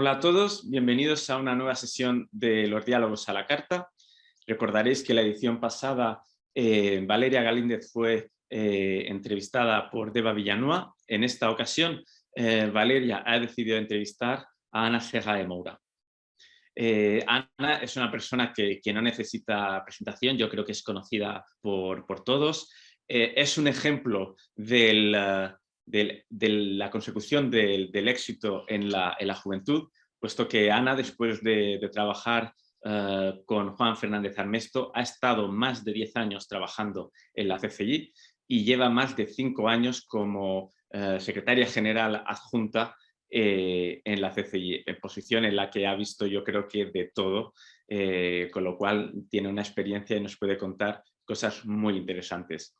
Hola a todos, bienvenidos a una nueva sesión de los diálogos a la carta. Recordaréis que la edición pasada Valeria Galíndez fue entrevistada por Deva Villanueva. En esta ocasión Valeria ha decidido entrevistar a Ana Serra de Moura. Ana es una persona que no necesita presentación, yo creo que es conocida por todos. Es un ejemplo de la consecución del éxito en la juventud, puesto que Ana, después de trabajar con Juan Fernández Armesto, ha estado más de 10 años trabajando en la CCI y lleva más de 5 años como secretaria general adjunta en la CCI, en posición en la que ha visto, yo creo que de todo, con lo cual tiene una experiencia y nos puede contar cosas muy interesantes.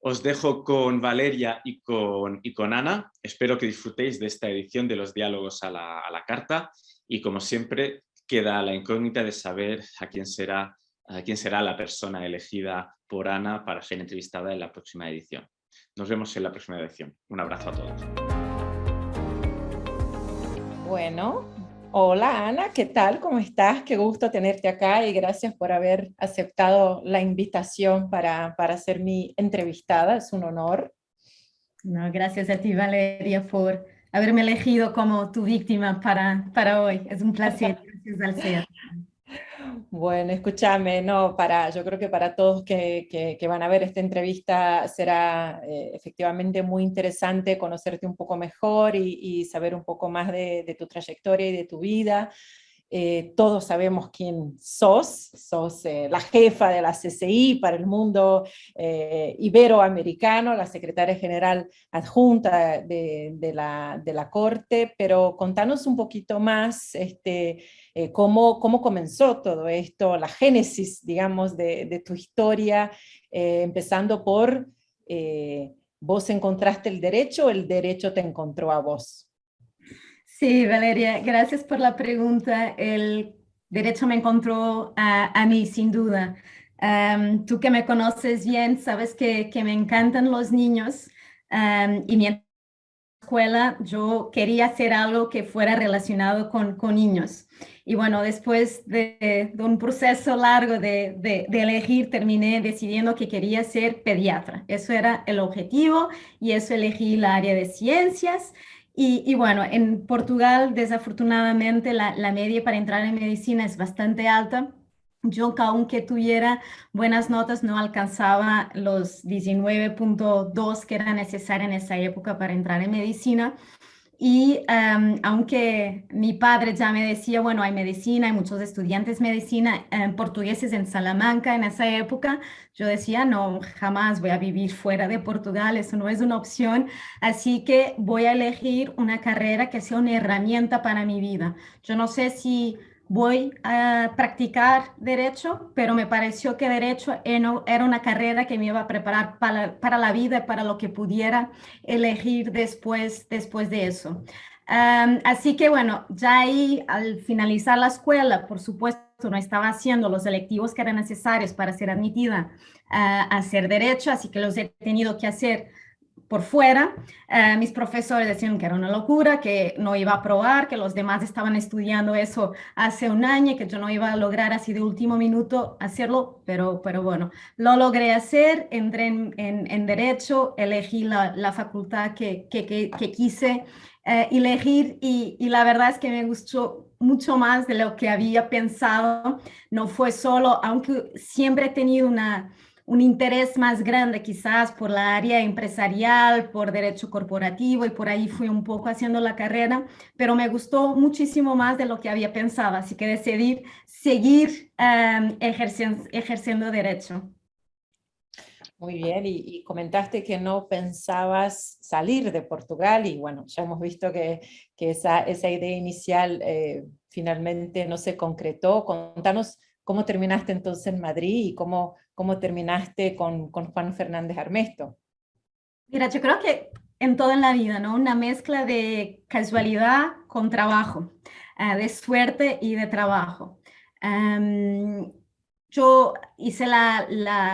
Os dejo con Valeria y con Ana. Espero que disfrutéis de esta edición de los diálogos a la carta y, como siempre, queda la incógnita de saber a quién será la persona elegida por Ana para ser entrevistada en la próxima edición. Nos vemos en la próxima edición. Un abrazo a todos. Bueno, hola Ana, ¿qué tal? ¿Cómo estás? Qué gusto tenerte acá y gracias por haber aceptado la invitación para ser mi entrevistada, es un honor. No, gracias a ti, Valeria, por haberme elegido como tu víctima para hoy. Es un placer, gracias al ser. Bueno, escúchame, no, yo creo que para todos que van a ver esta entrevista será efectivamente muy interesante conocerte un poco mejor y saber un poco más de tu trayectoria y de tu vida. Todos sabemos quién sos la jefa de la CCI para el mundo iberoamericano, la secretaria general adjunta de la Corte, pero contanos un poquito más cómo comenzó todo esto, la génesis, digamos, de tu historia, empezando por vos encontraste el derecho te encontró a vos. Sí, Valeria, gracias por la pregunta. El derecho me encontró a mí, sin duda. Tú que me conoces bien, sabes que me encantan los niños y mientras escuela yo quería hacer algo que fuera relacionado con niños. Y bueno, después de un proceso largo de elegir, terminé decidiendo que quería ser pediatra. Eso era el objetivo y eso elegí el área de ciencias. Y bueno, en Portugal, desafortunadamente, la media para entrar en medicina es bastante alta. Yo, aunque tuviera buenas notas, no alcanzaba los 19.2 que era necesario en esa época para entrar en medicina. Y aunque mi padre ya me decía, bueno, hay medicina, hay muchos estudiantes de medicina portugueses en Salamanca en esa época, yo decía, no, jamás voy a vivir fuera de Portugal, eso no es una opción, así que voy a elegir una carrera que sea una herramienta para mi vida. Yo no sé si voy a practicar derecho, pero me pareció que derecho era una carrera que me iba a preparar para la vida, para lo que pudiera elegir después de eso. Así que bueno, ya ahí al finalizar la escuela, por supuesto, no estaba haciendo los electivos que eran necesarios para ser admitida a hacer derecho, así que los he tenido que hacer por fuera. Mis profesores decían que era una locura, que no iba a aprobar, que los demás estaban estudiando eso hace un año, que yo no iba a lograr así de último minuto hacerlo, pero bueno, lo logré hacer, entré en Derecho, elegí la facultad que quise elegir y la verdad es que me gustó mucho más de lo que había pensado. No fue solo, aunque siempre he tenido un interés más grande quizás por la área empresarial, por derecho corporativo y por ahí fui un poco haciendo la carrera, pero me gustó muchísimo más de lo que había pensado, así que decidí seguir ejerciendo derecho. Muy bien, y comentaste que no pensabas salir de Portugal y bueno, ya hemos visto que esa idea inicial finalmente no se concretó. Contanos cómo terminaste entonces en Madrid y cómo terminaste con Juan Fernández Armesto. Mira, yo creo que en todo en la vida, ¿no? Una mezcla de casualidad con trabajo, de suerte y de trabajo. Yo hice la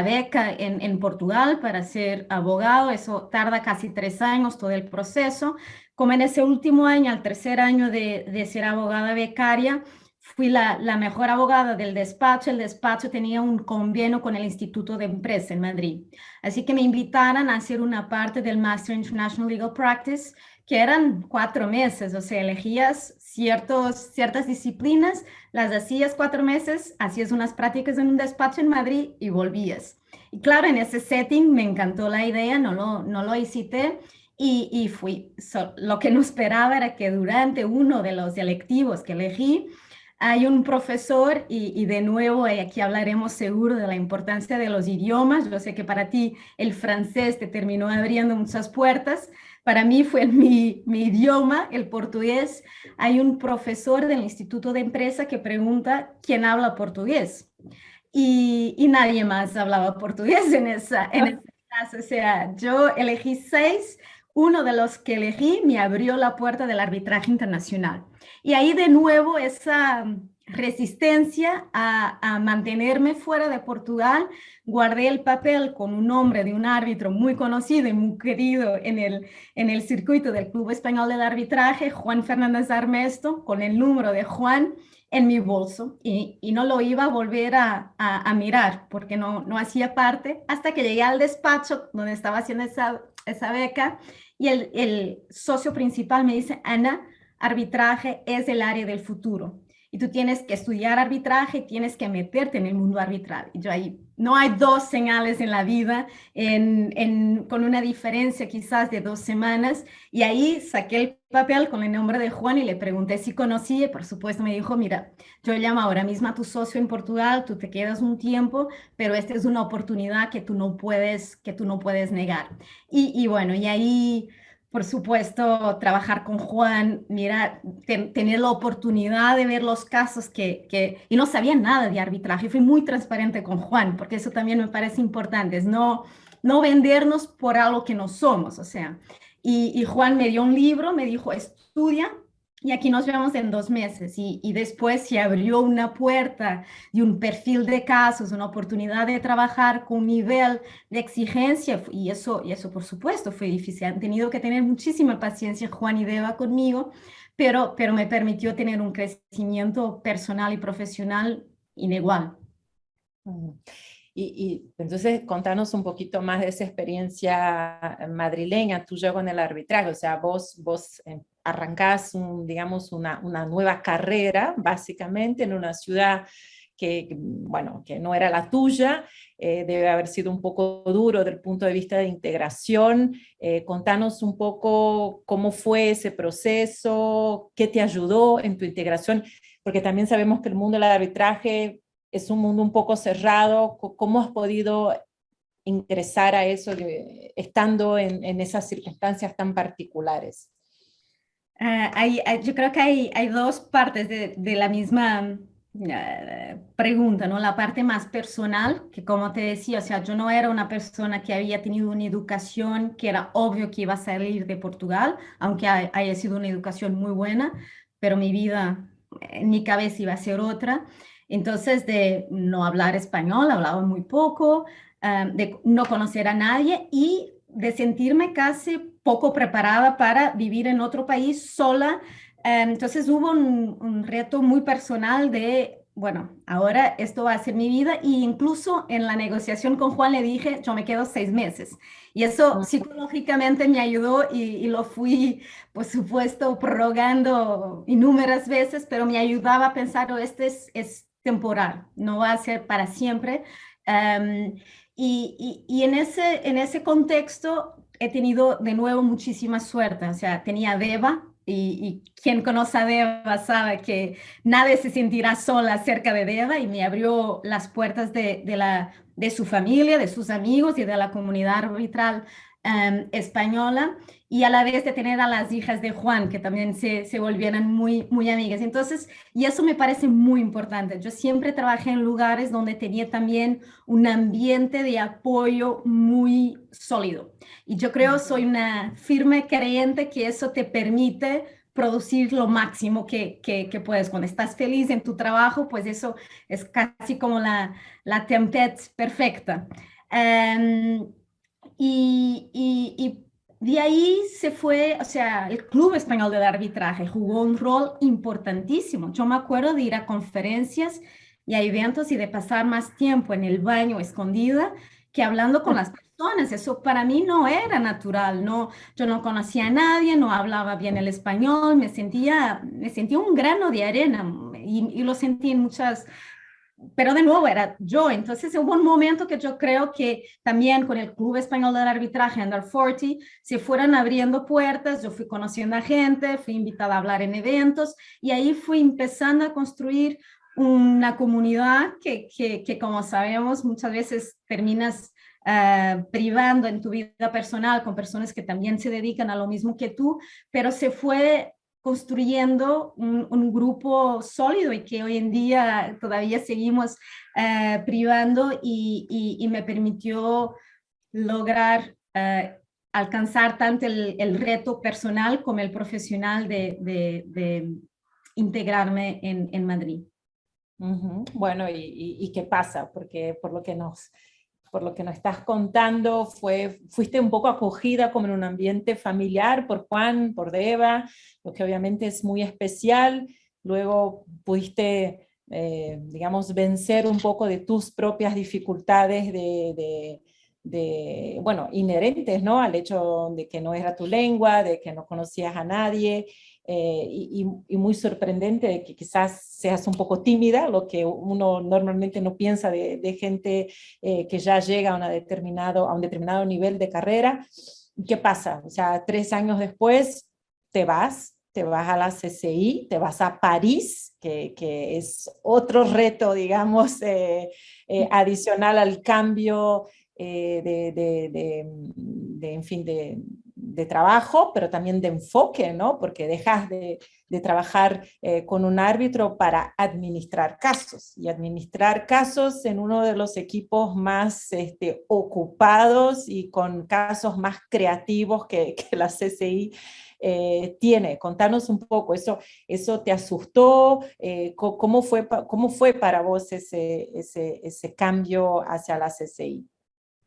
beca en Portugal para ser abogado, eso tarda casi 3 años todo el proceso. como en ese último año, al tercer año de ser abogada becaria, fui la mejor abogada del despacho. El despacho tenía un convenio con el Instituto de Empresa en Madrid. Así que me invitaron a hacer una parte del Master International Legal Practice, que eran 4 meses, o sea, elegías ciertas disciplinas, las hacías 4 meses, hacías unas prácticas en un despacho en Madrid y volvías. Y claro, en ese setting me encantó la idea, no lo hicité. Y fui. Lo que no esperaba era que durante uno de los electivos que elegí, hay un profesor, y de nuevo aquí hablaremos seguro de la importancia de los idiomas. Yo sé que para ti el francés te terminó abriendo muchas puertas. Para mí fue mi idioma, el portugués. Hay un profesor del Instituto de Empresa que pregunta quién habla portugués. Y nadie más hablaba portugués en esa clase. O sea, yo elegí 6. Uno de los que elegí me abrió la puerta del arbitraje internacional. Y ahí de nuevo esa resistencia a mantenerme fuera de Portugal, guardé el papel con un nombre de un árbitro muy conocido y muy querido en el circuito del Club Español del Arbitraje, Juan Fernández Armesto, con el número de Juan en mi bolso, y no lo iba a volver a mirar porque no hacía parte, hasta que llegué al despacho donde estaba haciendo esa beca, y el socio principal me dice: Ana, arbitraje es el área del futuro y tú tienes que estudiar arbitraje y tienes que meterte en el mundo arbitral. Y yo ahí, no hay 2 señales en la vida con una diferencia quizás de 2 semanas, y ahí saqué el papel con el nombre de Juan y le pregunté si conocía, y por supuesto me dijo: mira, yo llamo ahora mismo a tu socio en Portugal, tú te quedas un tiempo, pero esta es una oportunidad que tú no puedes negar. Y bueno, y ahí, por supuesto, trabajar con Juan, mira, tener la oportunidad de ver los casos y no sabía nada de arbitraje. Fui muy transparente con Juan, porque eso también me parece importante, es no vendernos por algo que no somos, o sea. Y Juan me dio un libro, me dijo: estudia, y aquí nos vemos en 2 meses. Y después se abrió una puerta de un perfil de casos, una oportunidad de trabajar con un nivel de exigencia, y eso por supuesto fue difícil. Han tenido que tener muchísima paciencia Juan y Deva conmigo, pero me permitió tener un crecimiento personal y profesional inigual. Y entonces contanos un poquito más de esa experiencia madrileña tuya con el arbitraje. O sea, vos arrancás, digamos, una nueva carrera, básicamente, en una ciudad bueno, que no era la tuya. Debe haber sido un poco duro desde el punto de vista de integración. Contanos un poco cómo fue ese proceso, qué te ayudó en tu integración, porque también sabemos que el mundo del arbitraje es un mundo un poco cerrado. ¿Cómo has podido ingresar a eso estando en esas circunstancias tan particulares? Yo creo que hay 2 partes de la misma pregunta, ¿no? La parte más personal, que como te decía, o sea, yo no era una persona que había tenido una educación que era obvio que iba a salir de Portugal, aunque haya sido una educación muy buena, pero mi vida en mi cabeza iba a ser otra. Entonces, de no hablar español, hablaba muy poco, de no conocer a nadie y de sentirme casi poco preparada para vivir en otro país sola. Entonces hubo un reto muy personal de, bueno, ahora esto va a ser mi vida, e incluso en la negociación con Juan le dije: yo me quedo 6 meses. Y eso psicológicamente me ayudó, y lo fui, por supuesto, prorrogando innumerables veces, pero me ayudaba a pensar: oh, este es temporal, no va a ser para siempre. Um, y en ese contexto he tenido de nuevo muchísima suerte. O sea, tenía a Deva, y quien conoce a Deva sabe que nadie se sentirá sola cerca de Deva, y me abrió las puertas de su familia, de sus amigos y de la comunidad arbitral española, y a la vez de tener a las hijas de Juan, que también se volvieron muy, muy amigas. Entonces, y eso me parece muy importante. Yo siempre trabajé en lugares donde tenía también un ambiente de apoyo muy sólido. Y yo creo, soy una firme creyente que eso te permite producir lo máximo que puedes. Cuando estás feliz en tu trabajo, pues eso es casi como la tempête perfecta. Y de ahí se fue, o sea, el Club Español del Arbitraje jugó un rol importantísimo. Yo me acuerdo de ir a conferencias y a eventos y de pasar más tiempo en el baño escondida que hablando con las personas. Eso para mí no era natural, no, yo no conocía a nadie, no hablaba bien el español, me sentía un grano de arena y lo sentí en muchas, pero de nuevo era yo. Entonces hubo un momento que yo creo que también con el Club Español del Arbitraje Under 40 se fueron abriendo puertas, yo fui conociendo a gente, fui invitada a hablar en eventos y ahí fui empezando a construir una comunidad que como sabemos muchas veces terminas privando en tu vida personal con personas que también se dedican a lo mismo que tú, pero se fue construyendo un grupo sólido y que hoy en día todavía seguimos privando y me permitió lograr alcanzar tanto el reto personal como el profesional de integrarme en Madrid. Bueno, ¿y qué pasa? Porque por lo que nos estás contando, fuiste un poco acogida como en un ambiente familiar por Juan, por Deva, lo que obviamente es muy especial. Luego pudiste, digamos, vencer un poco de tus propias dificultades bueno, inherentes, ¿no? Al hecho de que no era tu lengua, de que no conocías a nadie, y muy sorprendente de que quizás seas un poco tímida, lo que uno normalmente no piensa de gente que ya llega a un determinado nivel de carrera. ¿Qué pasa? O sea, 3 años después te vas a la CCI, te vas a París, que es otro reto, digamos, adicional al cambio en fin, de trabajo, pero también de enfoque, ¿no? Porque dejas de trabajar con un árbitro para administrar casos, y administrar casos en uno de los equipos más ocupados y con casos más creativos que la CCI tiene. Contanos un poco, ¿eso te asustó? ¿Cómo fue para vos ese cambio hacia la CCI?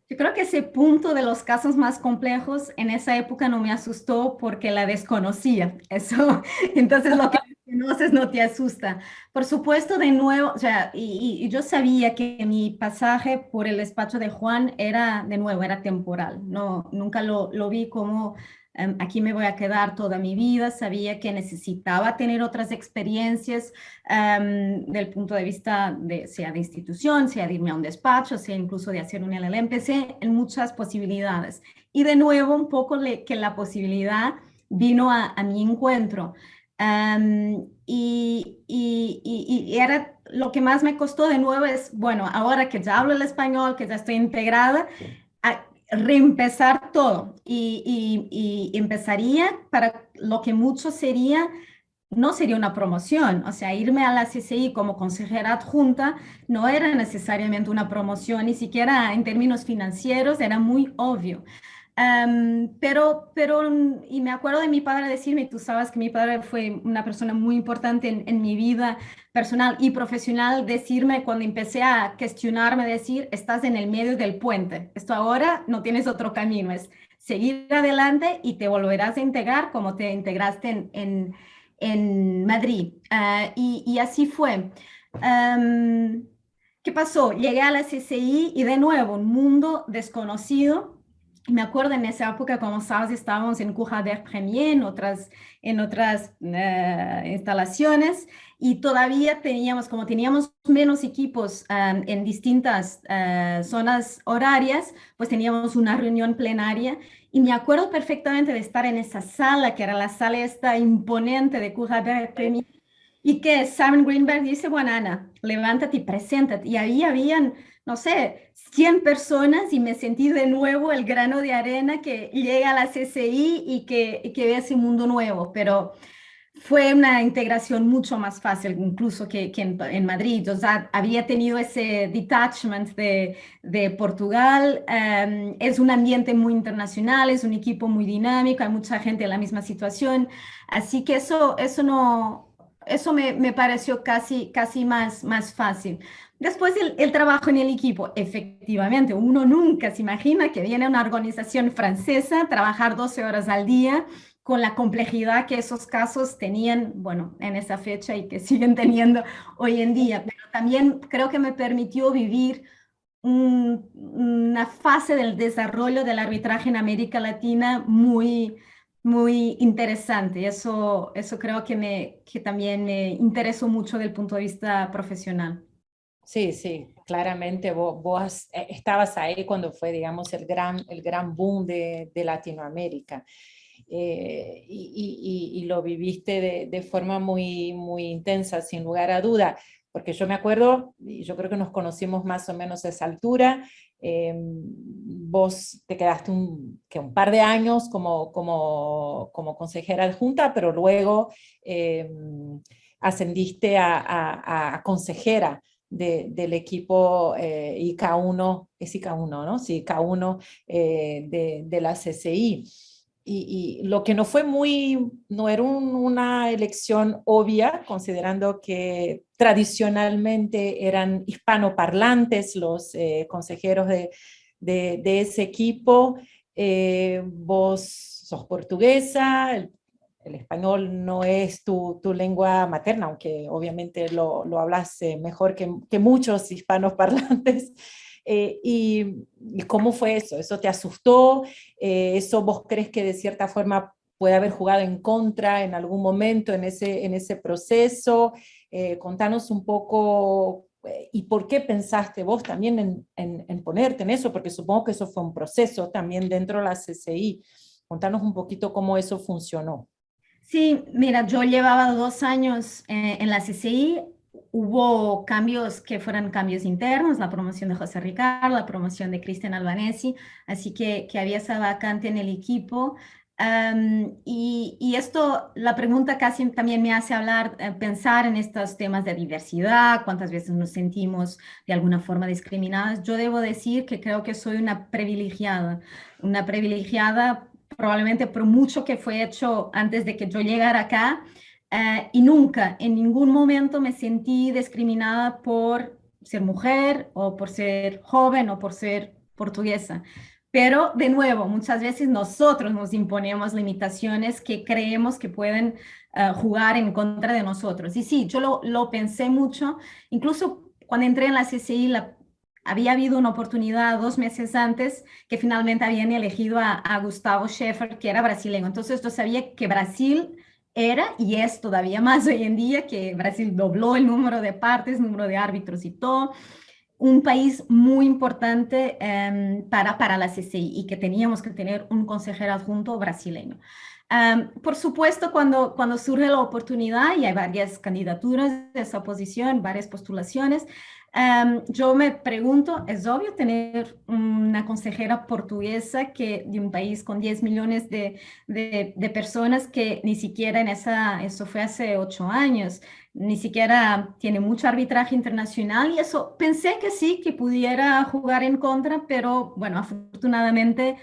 Yo creo que ese punto de los casos más complejos en esa época no me asustó porque la desconocía. Eso, entonces lo que conoces no te asusta. Por supuesto, de nuevo, o sea, y yo sabía que mi pasaje por el despacho de Juan era, de nuevo, era temporal. No, nunca lo vi como aquí me voy a quedar toda mi vida. Sabía que necesitaba tener otras experiencias del punto de vista sea de institución, sea de irme a un despacho, sea incluso de hacer un LLM. Empecé en muchas posibilidades. Y de nuevo, un poco que la posibilidad vino a mi encuentro. Y era lo que más me costó de nuevo es, bueno, ahora que ya hablo el español, que ya estoy integrada, a reempezar todo y empezaría para lo que mucho sería, no sería una promoción, o sea, irme a la CCI como consejera adjunta no era necesariamente una promoción, ni siquiera en términos financieros, era muy obvio. Y me acuerdo de mi padre decirme, tú sabes que mi padre fue una persona muy importante en mi vida personal y profesional, decirme cuando empecé a cuestionarme, decir, estás en el medio del puente, esto ahora no tienes otro camino, es seguir adelante y te volverás a integrar como te integraste en Madrid. Y así fue. ¿Qué pasó? Llegué a la CCI y de nuevo, un mundo desconocido. Me acuerdo en esa época, como sabes, estábamos en Courant Premier, en otras instalaciones, y todavía como teníamos menos equipos en distintas zonas horarias, pues teníamos una reunión plenaria. Y me acuerdo perfectamente de estar en esa sala, que era la sala esta imponente de Courant Premier, y que Simon Greenberg dice, bueno, Ana, levántate y preséntate. Y ahí habían, no sé, 100 personas y me sentí de nuevo el grano de arena que llega a la CCI y que ve ese mundo nuevo. Pero fue una integración mucho más fácil incluso que en Madrid. O sea, había tenido ese detachment de Portugal. Es un ambiente muy internacional, es un equipo muy dinámico, hay mucha gente en la misma situación. Así que eso no, eso me pareció casi más fácil. Después el trabajo en el equipo, efectivamente, uno nunca se imagina que viene una organización francesa, trabajar 12 horas al día, con la complejidad que esos casos tenían, bueno, en esa fecha y que siguen teniendo hoy en día. Pero también creo que me permitió vivir una fase del desarrollo del arbitraje en América Latina muy interesante. Eso creo que también me interesó mucho del punto de vista profesional. Sí, sí, claramente vos estabas ahí cuando fue, digamos, el gran boom de Latinoamérica. Y lo viviste de forma muy intensa, sin lugar a duda, porque yo me acuerdo, y yo creo que nos conocimos más o menos a esa altura. Vos te quedaste un par de años como consejera adjunta, pero luego eh, ascendiste a consejera del equipo IK1, es IK1, ¿no? Sí, IK1 de la CCI. Y lo que no era una elección obvia, considerando que tradicionalmente eran hispanoparlantes los consejeros de ese equipo. Vos sos portuguesa, el español no es tu lengua materna, aunque obviamente lo hablas mejor que muchos hispanos parlantes. ¿Y cómo fue eso? ¿Eso te asustó? ¿Eso vos crees que de cierta forma puede haber jugado en contra en algún momento en ese proceso? Contanos un poco, ¿y por qué pensaste vos también en ponerte en eso? Porque supongo que eso fue un proceso también dentro de la CCI. Contanos un poquito cómo eso funcionó. Sí, mira, yo llevaba 2 años en la CCI. Hubo cambios que fueron cambios internos, la promoción de José Ricardo, la promoción de Cristian Albanesi, así que había esa vacante en el equipo. Y esto, la pregunta casi también me hace hablar, pensar en estos temas de diversidad, cuántas veces nos sentimos de alguna forma discriminadas. Yo debo decir que creo que soy una privilegiada probablemente por mucho que fue hecho antes de que yo llegara acá, y nunca, en ningún momento me sentí discriminada por ser mujer o por ser joven o por ser portuguesa. Pero de nuevo, muchas veces nosotros nos imponemos limitaciones que creemos que pueden jugar en contra de nosotros. Y sí, yo lo pensé mucho, incluso cuando entré en la CCI, había habido una oportunidad 2 meses antes que finalmente habían elegido a Gustavo Schaeffer, que era brasileño. Entonces yo sabía que Brasil era y es todavía más hoy en día, que Brasil dobló el número de partes, número de árbitros y todo. Un país muy importante para la CCI y que teníamos que tener un consejero adjunto brasileño. Por supuesto, cuando surge la oportunidad y hay varias candidaturas de esa posición, varias postulaciones, yo me pregunto, es obvio tener una consejera portuguesa de un país con 10 millones de personas que ni siquiera eso fue hace 8 años, ni siquiera tiene mucho arbitraje internacional y eso pensé que sí, que pudiera jugar en contra, pero bueno, afortunadamente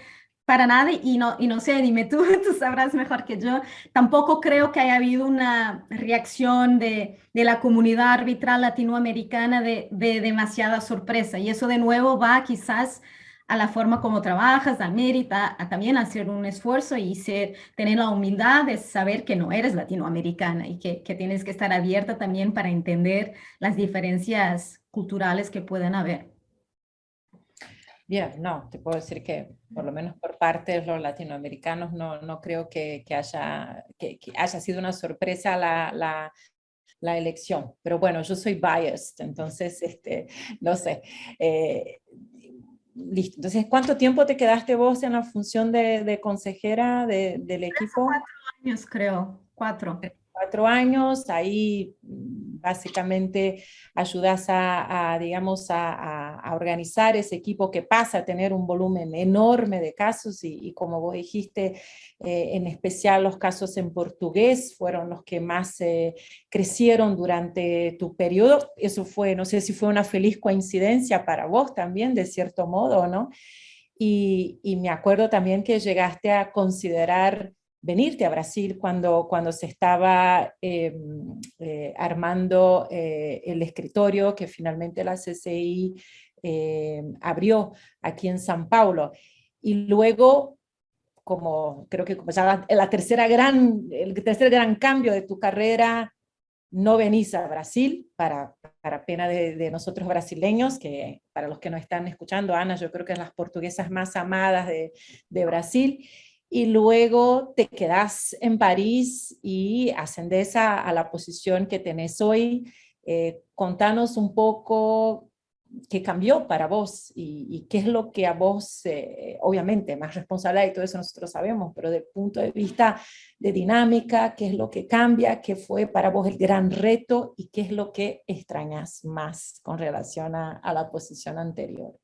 para nada y no sé, dime tú, tú sabrás mejor que yo. Tampoco creo que haya habido una reacción de la comunidad arbitral latinoamericana de demasiada sorpresa. Y eso de nuevo va quizás a la forma como trabajas, a mérito, a también hacer un esfuerzo y tener la humildad de saber que no eres latinoamericana y que tienes que estar abierta también para entender las diferencias culturales que pueden haber. Bien, no, te puedo decir que por lo menos por parte de los latinoamericanos no creo que haya sido una sorpresa la elección. Pero bueno, yo soy biased, entonces, no sé. Listo. Entonces, ¿cuánto tiempo te quedaste vos en la función de consejera del equipo? 4 años, creo, 4. 4 años, ahí básicamente ayudas digamos, a organizar ese equipo que pasa a tener un volumen enorme de casos y como vos dijiste, en especial los casos en portugués fueron los que más crecieron durante tu periodo. Eso fue, no sé si fue una feliz coincidencia para vos también, de cierto modo, ¿no? Y me acuerdo también que llegaste a considerar venirte a Brasil cuando se estaba armando el escritorio que finalmente la CCI abrió aquí en San Paulo. Y luego, como creo que como ya el tercer gran cambio de tu carrera, no venís a Brasil para pena de nosotros brasileños, que para los que nos están escuchando, Ana, yo creo que es las portuguesas más amadas de Brasil, y luego te quedás en París y ascendés a la posición que tenés hoy. Contanos un poco qué cambió para vos y qué es lo que a vos, obviamente, más responsabilidad y todo eso nosotros sabemos, pero desde el punto de vista de dinámica, qué es lo que cambia, qué fue para vos el gran reto y qué es lo que extrañas más con relación a la posición anterior.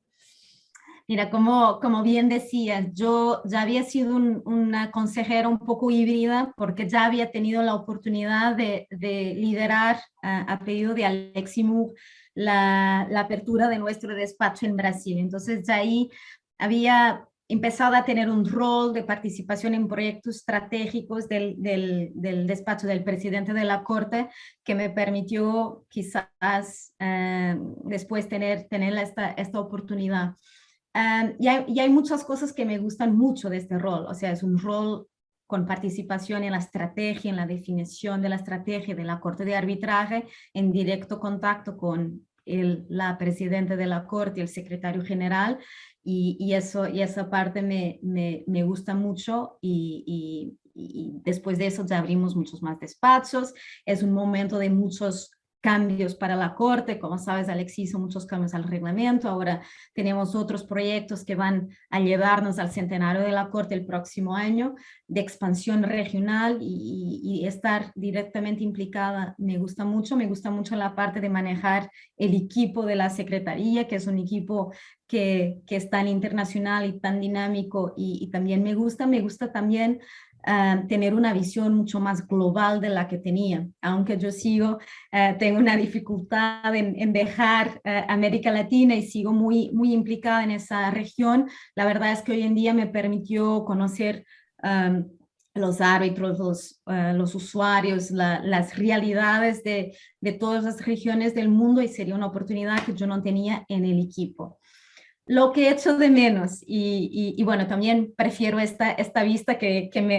Mira, como bien decías, yo ya había sido una consejera un poco híbrida porque ya había tenido la oportunidad de liderar a pedido de Alexis Moore la apertura de nuestro despacho en Brasil. Entonces, ya ahí había empezado a tener un rol de participación en proyectos estratégicos del despacho del presidente de la Corte que me permitió quizás después tener esta oportunidad. Y hay muchas cosas que me gustan mucho de este rol, o sea, es un rol con participación en la estrategia, en la definición de la estrategia de la Corte de Arbitraje, en directo contacto con la presidenta de la Corte y el secretario general, y esa parte me gusta mucho, y después de eso ya abrimos muchos más despachos. Es un momento de muchos cambios para la Corte. Como sabes, Alexis hizo muchos cambios al reglamento. Ahora tenemos otros proyectos que van a llevarnos al centenario de la Corte el próximo año, de expansión regional, y estar directamente implicada me gusta mucho. Me gusta mucho la parte de manejar el equipo de la Secretaría, que es un equipo que es tan internacional y tan dinámico, y también me gusta también tener una visión mucho más global de la que tenía, aunque yo tengo una dificultad en dejar América Latina y sigo muy implicada en esa región. La verdad es que hoy en día me permitió conocer los árbitros, los usuarios, las realidades de todas las regiones del mundo, y sería una oportunidad que yo no tenía en el equipo. Lo que echo de menos, y bueno, también prefiero esta vista que el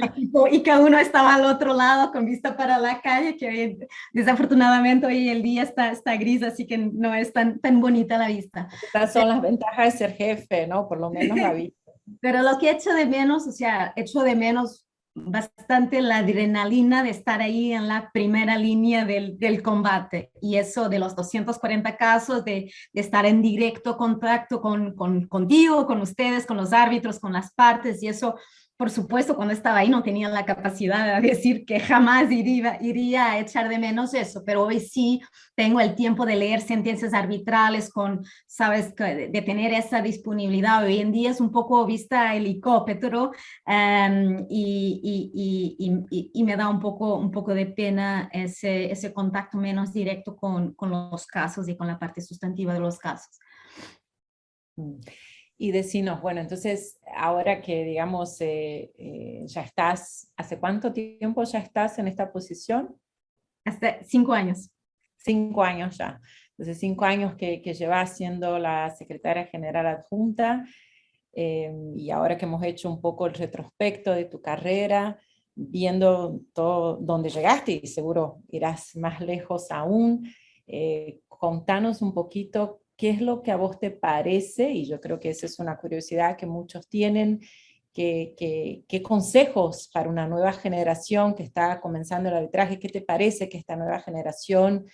equipo y cada uno estaba al otro lado con vista para la calle, que hoy, desafortunadamente hoy el día está gris, así que no es tan bonita la vista. Estas son las ventajas de ser jefe, ¿no? Por lo menos la vista. Pero lo que echo de menos, o sea, echo de menos bastante la adrenalina de estar ahí en la primera línea del combate, y eso de los 240 casos, de estar en directo contacto contigo, con ustedes, con los árbitros, con las partes, y eso, por supuesto, cuando estaba ahí no tenía la capacidad de decir que jamás iría a echar de menos eso, pero hoy sí tengo el tiempo de leer sentencias arbitrales sabes, de tener esa disponibilidad. Hoy en día es un poco vista helicóptero, y me da un poco de pena ese contacto menos directo con los casos y con la parte sustantiva de los casos. Y decinos, bueno, entonces ahora que digamos ya estás, ¿hace cuánto tiempo ya estás en esta posición? Hasta 5 años. 5 años ya. Entonces 5 años que llevas siendo la secretaria general adjunta, y ahora que hemos hecho un poco el retrospecto de tu carrera, viendo todo dónde llegaste, y seguro irás más lejos aún, contanos un poquito qué es lo que a vos te parece, y yo creo que esa es una curiosidad que muchos tienen, qué consejos para una nueva generación que está comenzando el arbitraje, qué te parece que esta nueva generación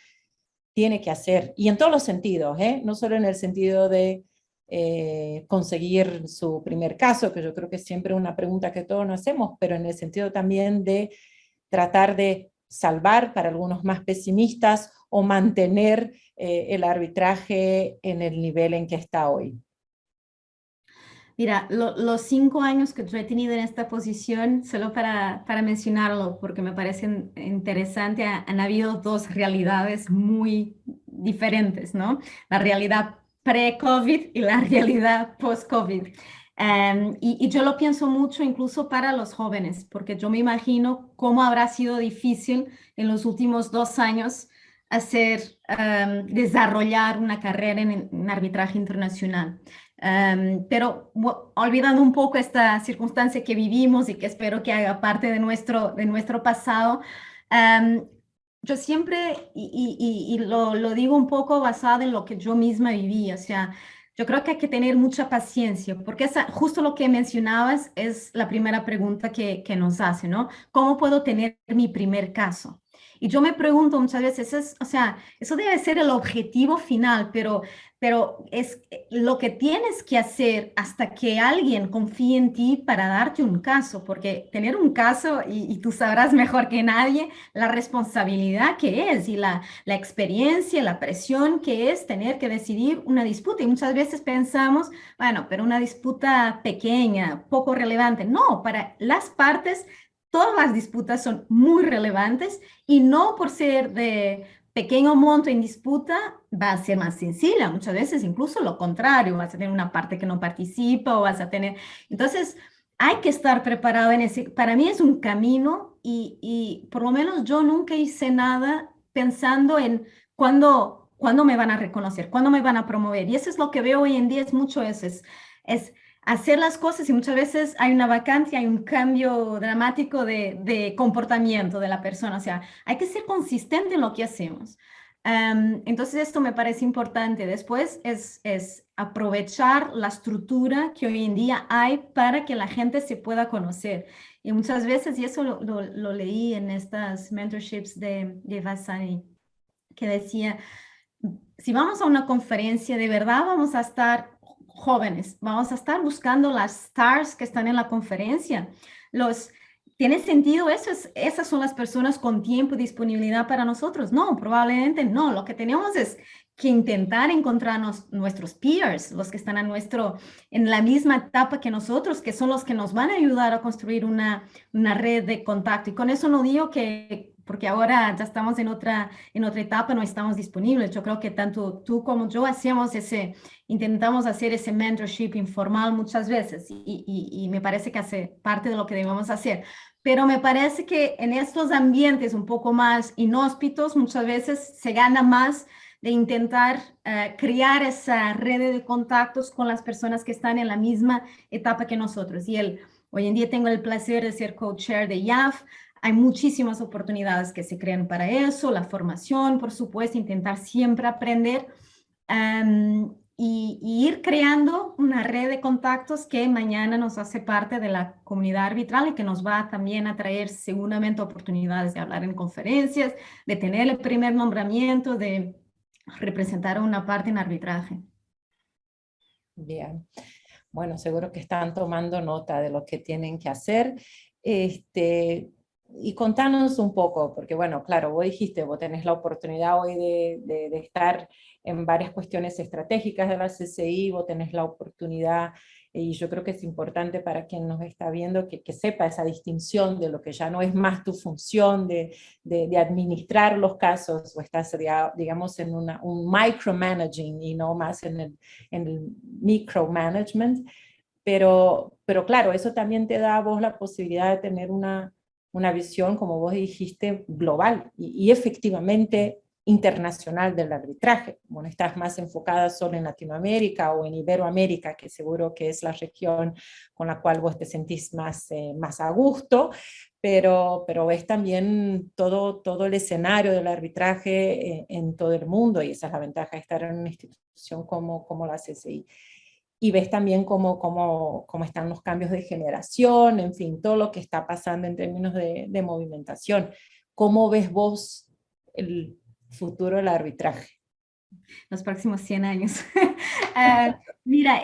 tiene que hacer, y en todos los sentidos, no solo en el sentido de conseguir su primer caso, que yo creo que es siempre una pregunta que todos nos hacemos, pero en el sentido también de tratar de salvar, para algunos más pesimistas, o mantener el arbitraje en el nivel en que está hoy. Mira, los 5 años que yo he tenido en esta posición, solo para mencionarlo, porque me parece interesante, han habido 2 realidades muy diferentes, ¿no? La realidad pre-COVID y la realidad post-COVID. Y yo lo pienso mucho incluso para los jóvenes, porque yo me imagino cómo habrá sido difícil en los últimos 2 años desarrollar una carrera en arbitraje internacional. Pero olvidando un poco esta circunstancia que vivimos y que espero que haga parte de nuestro pasado, yo siempre, y lo digo un poco basado en lo que yo misma viví, o sea, yo creo que hay que tener mucha paciencia, porque justo lo que mencionabas es la primera pregunta que nos hace, ¿no? ¿Cómo puedo tener mi primer caso? Y yo me pregunto muchas veces, o sea, eso debe ser el objetivo final, pero es lo que tienes que hacer hasta que alguien confíe en ti para darte un caso, porque tener un caso, y tú sabrás mejor que nadie, la responsabilidad que es y la experiencia, la presión que es tener que decidir una disputa. Y muchas veces pensamos, bueno, pero una disputa pequeña, poco relevante. No, para las partes, todas las disputas son muy relevantes y no por ser de pequeño monto en disputa va a ser más sencilla. Muchas veces incluso lo contrario, vas a tener una parte que no participa o vas a tener... Entonces, hay que estar preparado en ese... Para mí es un camino y por lo menos yo nunca hice nada pensando en cuándo me van a reconocer, cuándo me van a promover. Y eso es lo que veo hoy en día, es mucho eso, es hacer las cosas y muchas veces hay una vacancia, hay un cambio dramático de comportamiento de la persona. O sea, hay que ser consistente en lo que hacemos. Entonces esto me parece importante. Después es aprovechar la estructura que hoy en día hay para que la gente se pueda conocer. Y muchas veces, y eso lo leí en estas mentorships de Vasani, que decía, si vamos a una conferencia, de verdad vamos a estar jóvenes, vamos a estar buscando las stars que están en la conferencia. ¿Tiene sentido eso? ¿Esas son las personas con tiempo y disponibilidad para nosotros? No, probablemente no. Lo que tenemos es que intentar encontrarnos nuestros peers, los que están en la misma etapa que nosotros, que son los que nos van a ayudar a construir una red de contacto. Y con eso no digo que, porque ahora ya estamos en otra etapa, no estamos disponibles. Yo creo que tanto tú como yo intentamos hacer ese mentorship informal muchas veces y me parece que hace parte de lo que debemos hacer. Pero me parece que en estos ambientes un poco más inhóspitos muchas veces se gana más de intentar crear esa red de contactos con las personas que están en la misma etapa que nosotros. Hoy en día tengo el placer de ser co-chair de IAF. Hay muchísimas oportunidades que se crean para eso, la formación, por supuesto, intentar siempre aprender y ir creando una red de contactos que mañana nos hace parte de la comunidad arbitral y que nos va también a traer seguramente oportunidades de hablar en conferencias, de tener el primer nombramiento, de representar a una parte en arbitraje. Bien, bueno, seguro que están tomando nota de lo que tienen que hacer. Y contanos un poco, porque bueno, claro, vos dijiste, vos tenés la oportunidad hoy de estar en varias cuestiones estratégicas de la CCI, vos tenés la oportunidad, y yo creo que es importante para quien nos está viendo que sepa esa distinción de lo que ya no es más tu función de administrar los casos, o estás, digamos, en un micromanaging y no más en el micromanagement, pero claro, eso también te da a vos la posibilidad de tener una visión, como vos dijiste, global y efectivamente internacional del arbitraje. Bueno, estás más enfocada solo en Latinoamérica o en Iberoamérica, que seguro que es la región con la cual vos te sentís más a gusto, pero ves también todo el escenario del arbitraje en todo el mundo, y esa es la ventaja de estar en una institución como la CCI. Y ves también cómo están los cambios de generación, en fin, todo lo que está pasando en términos de movimentación. ¿Cómo ves vos el futuro del arbitraje? Los próximos 100 años. Mira,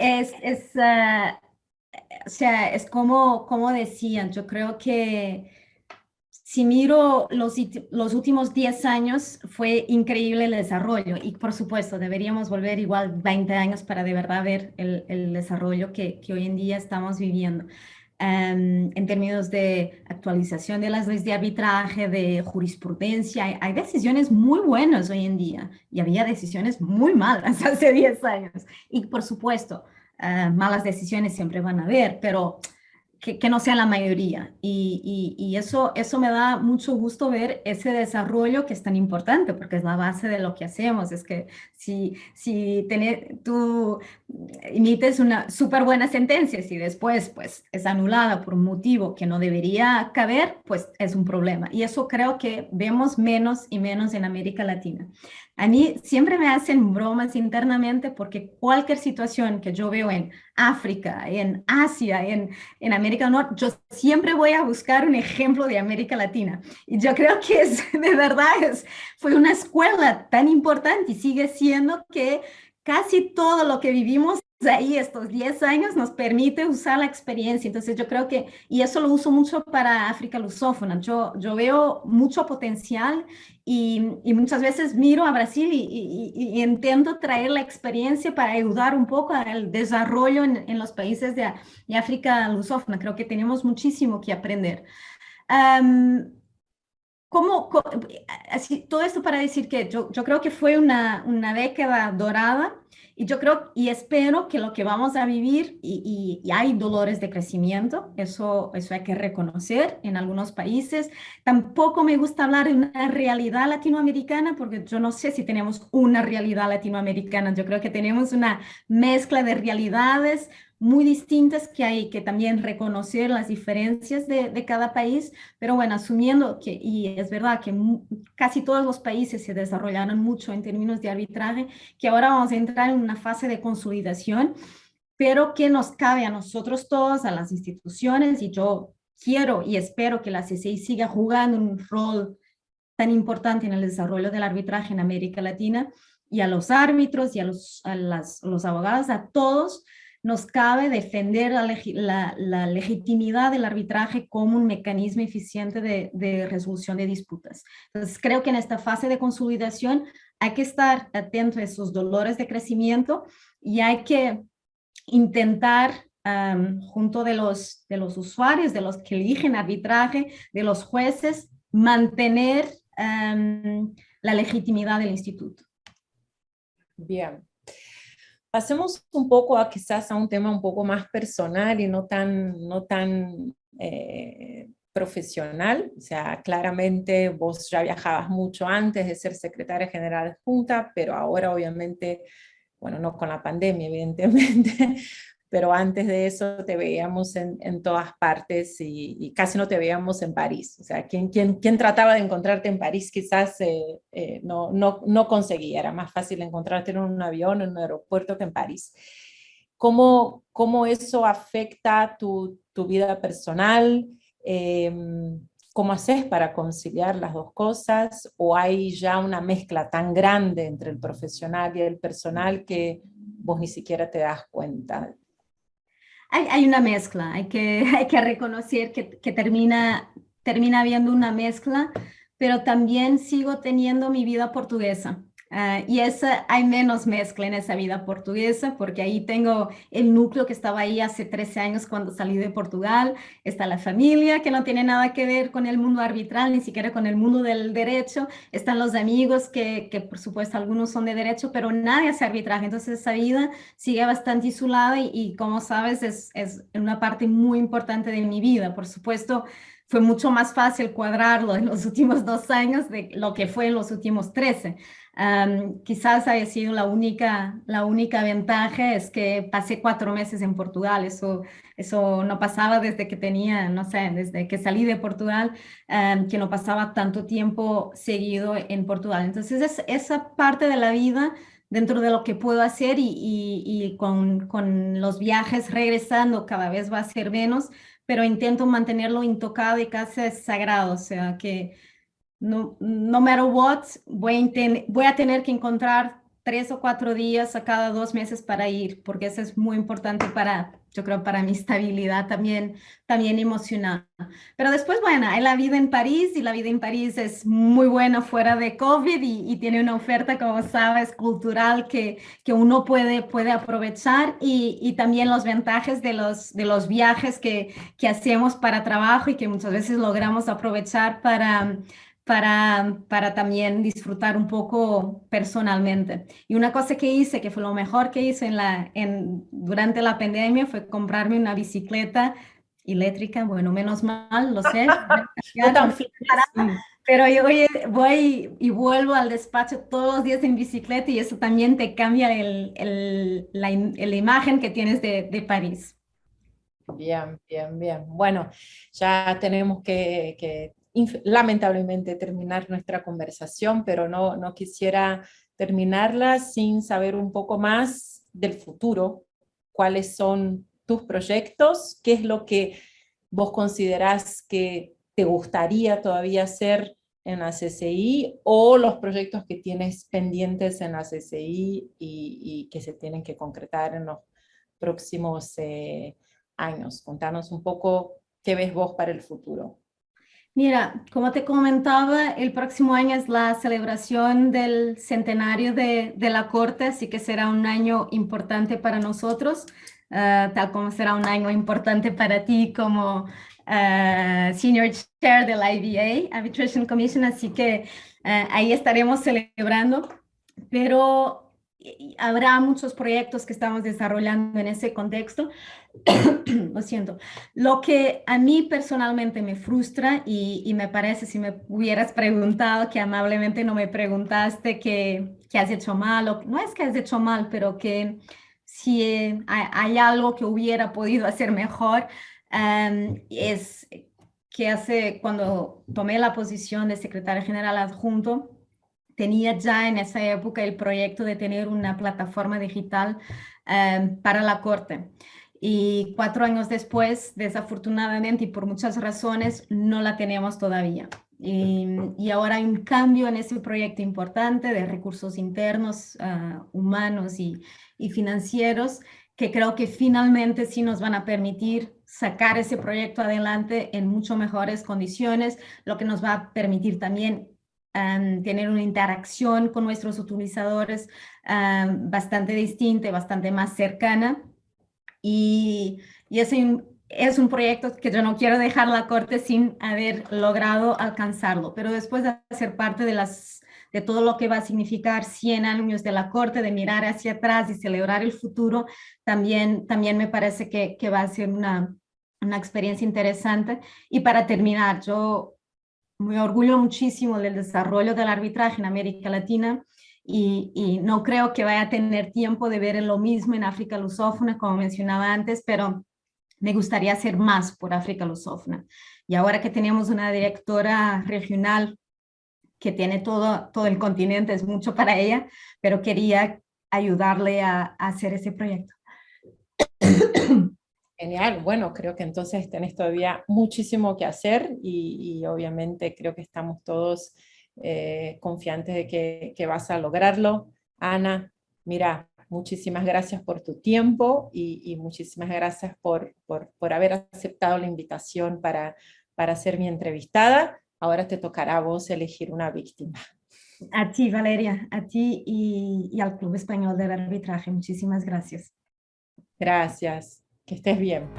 o sea, es como decían, yo creo que si miro los últimos 10 años, fue increíble el desarrollo y por supuesto deberíamos volver igual 20 años para de verdad ver el desarrollo que hoy en día estamos viviendo. En términos de actualización de las leyes de arbitraje, de jurisprudencia, hay decisiones muy buenas hoy en día y había decisiones muy malas hace 10 años. Y por supuesto, malas decisiones siempre van a haber, pero que no sea la mayoría. Y eso me da mucho gusto ver ese desarrollo que es tan importante, porque es la base de lo que hacemos. Es que si tú emites una súper buena sentencia y después pues, es anulada por un motivo que no debería caber, pues es un problema. Y eso creo que vemos menos y menos en América Latina. A mí siempre me hacen bromas internamente porque cualquier situación que yo veo en África, en Asia, en América del Norte, yo siempre voy a buscar un ejemplo de América Latina. Y yo creo que de verdad fue una escuela tan importante y sigue siendo que casi todo lo que vivimos ahí estos 10 años nos permite usar la experiencia. Entonces yo creo que, y eso lo uso mucho para África lusófona, yo veo mucho potencial y muchas veces miro a Brasil y intento traer la experiencia para ayudar un poco al desarrollo en los países de África lusófona. Creo que tenemos muchísimo que aprender. Así, todo esto para decir que yo creo que fue una década dorada y yo creo y espero que lo que vamos a vivir, y hay dolores de crecimiento, eso hay que reconocer en algunos países. Tampoco me gusta hablar de una realidad latinoamericana porque yo no sé si tenemos una realidad latinoamericana, yo creo que tenemos una mezcla de realidades muy distintas que hay que también reconocer las diferencias de cada país, pero bueno, asumiendo que, y es verdad que casi todos los países se desarrollaron mucho en términos de arbitraje, que ahora vamos a entrar en una fase de consolidación, pero que nos cabe a nosotros todos, a las instituciones, y yo quiero y espero que la CCI siga jugando un rol tan importante en el desarrollo del arbitraje en América Latina, y a los árbitros y a los abogados, a todos, nos cabe defender la legitimidad del arbitraje como un mecanismo eficiente de resolución de disputas. Entonces, creo que en esta fase de consolidación hay que estar atento a esos dolores de crecimiento y hay que intentar, junto de los usuarios, de los que eligen arbitraje, de los jueces, mantener la legitimidad del instituto. Bien. Pasemos un poco quizás a un tema un poco más personal y no tan profesional. O sea, claramente vos ya viajabas mucho antes de ser secretaria general adjunta, pero ahora obviamente, bueno, no con la pandemia evidentemente, pero antes de eso te veíamos en todas partes y casi no te veíamos en París. O sea, quien trataba de encontrarte en París quizás no conseguía, era más fácil encontrarte en un avión, en un aeropuerto que en París. ¿Cómo eso afecta tu vida personal? ¿Cómo haces para conciliar las dos cosas? ¿O hay ya una mezcla tan grande entre el profesional y el personal que vos ni siquiera te das cuenta? Hay una mezcla, hay que reconocer que termina habiendo una mezcla, pero también sigo teniendo mi vida portuguesa. Y hay menos mezcla en esa vida portuguesa, porque ahí tengo el núcleo que estaba ahí hace 13 años cuando salí de Portugal, está la familia que no tiene nada que ver con el mundo arbitral, ni siquiera con el mundo del derecho, están los amigos que por supuesto algunos son de derecho, pero nadie hace arbitraje, entonces esa vida sigue bastante isolada y como sabes es una parte muy importante de mi vida. Por supuesto, fue mucho más fácil cuadrarlo en los últimos 2 años de lo que fue en los últimos 13. Quizás haya sido la única ventaja es que pasé 4 meses en Portugal. Eso no pasaba desde que tenía, no sé, desde que salí de Portugal, que no pasaba tanto tiempo seguido en Portugal. Entonces, esa parte de la vida dentro de lo que puedo hacer y con los viajes regresando cada vez va a ser menos, pero intento mantenerlo intocado y casi sagrado, o sea que no matter what, voy a tener que encontrar 3 o 4 días a cada 2 meses para ir, porque eso es muy importante yo creo, para mi estabilidad también emocional. Pero después, bueno, hay la vida en París y la vida en París es muy buena fuera de COVID y tiene una oferta, como sabes, cultural que uno puede aprovechar y también los ventajas de los viajes que hacemos para trabajo y que muchas veces logramos aprovechar para para también disfrutar un poco personalmente. Y una cosa que hice, que fue lo mejor que hice durante la pandemia, fue comprarme una bicicleta eléctrica. Bueno, menos mal, lo sé. No tan fitness. Pero yo voy y vuelvo al despacho todos los días en bicicleta y eso también te cambia la imagen que tienes de París. Bien, bien, bien. Bueno, ya tenemos que lamentablemente terminar nuestra conversación, pero no quisiera terminarla sin saber un poco más del futuro. ¿Cuáles son tus proyectos? ¿Qué es lo que vos considerás que te gustaría todavía hacer en la CCI, o los proyectos que tienes pendientes en la CCI y que se tienen que concretar en los próximos años? Contanos un poco qué ves vos para el futuro. Mira, como te comentaba, el próximo año es la celebración del centenario de la Corte, así que será un año importante para nosotros, tal como será un año importante para ti como Senior Chair de la IBA, Arbitration Commission, así que ahí estaremos celebrando, pero habrá muchos proyectos que estamos desarrollando en ese contexto. Lo siento. Lo que a mí personalmente me frustra y me parece, si me hubieras preguntado, que amablemente no me preguntaste que has hecho mal, o no es que has hecho mal, pero que si hay algo que hubiera podido hacer mejor, es que cuando tomé la posición de secretario general adjunto, tenía ya en esa época el proyecto de tener una plataforma digital para la Corte. Y 4 años después, desafortunadamente y por muchas razones, no la tenemos todavía. Y ahora hay un cambio en ese proyecto importante de recursos internos, humanos y financieros, que creo que finalmente sí nos van a permitir sacar ese proyecto adelante en mucho mejores condiciones, lo que nos va a permitir también tener una interacción con nuestros utilizadores bastante distinta y bastante más cercana. Y es un proyecto que yo no quiero dejar la Corte sin haber logrado alcanzarlo, pero después de ser parte de todo lo que va a significar 100 años de la Corte, de mirar hacia atrás y celebrar el futuro, también me parece que va a ser una experiencia interesante. Y para terminar, yo me orgullo muchísimo del desarrollo del arbitraje en América Latina y no creo que vaya a tener tiempo de ver lo mismo en África lusófona, como mencionaba antes, pero me gustaría hacer más por África lusófona. Y ahora que tenemos una directora regional que tiene todo el continente, es mucho para ella, pero quería ayudarle a hacer ese proyecto. Genial, bueno, creo que entonces tenés todavía muchísimo que hacer y obviamente creo que estamos todos confiantes de que vas a lograrlo. Ana, mira, muchísimas gracias por tu tiempo y muchísimas gracias por haber aceptado la invitación para ser mi entrevistada. Ahora te tocará a vos elegir una víctima. A ti, Valeria, a ti y al Club Español del Arbitraje. Muchísimas gracias. Gracias, que estés bien.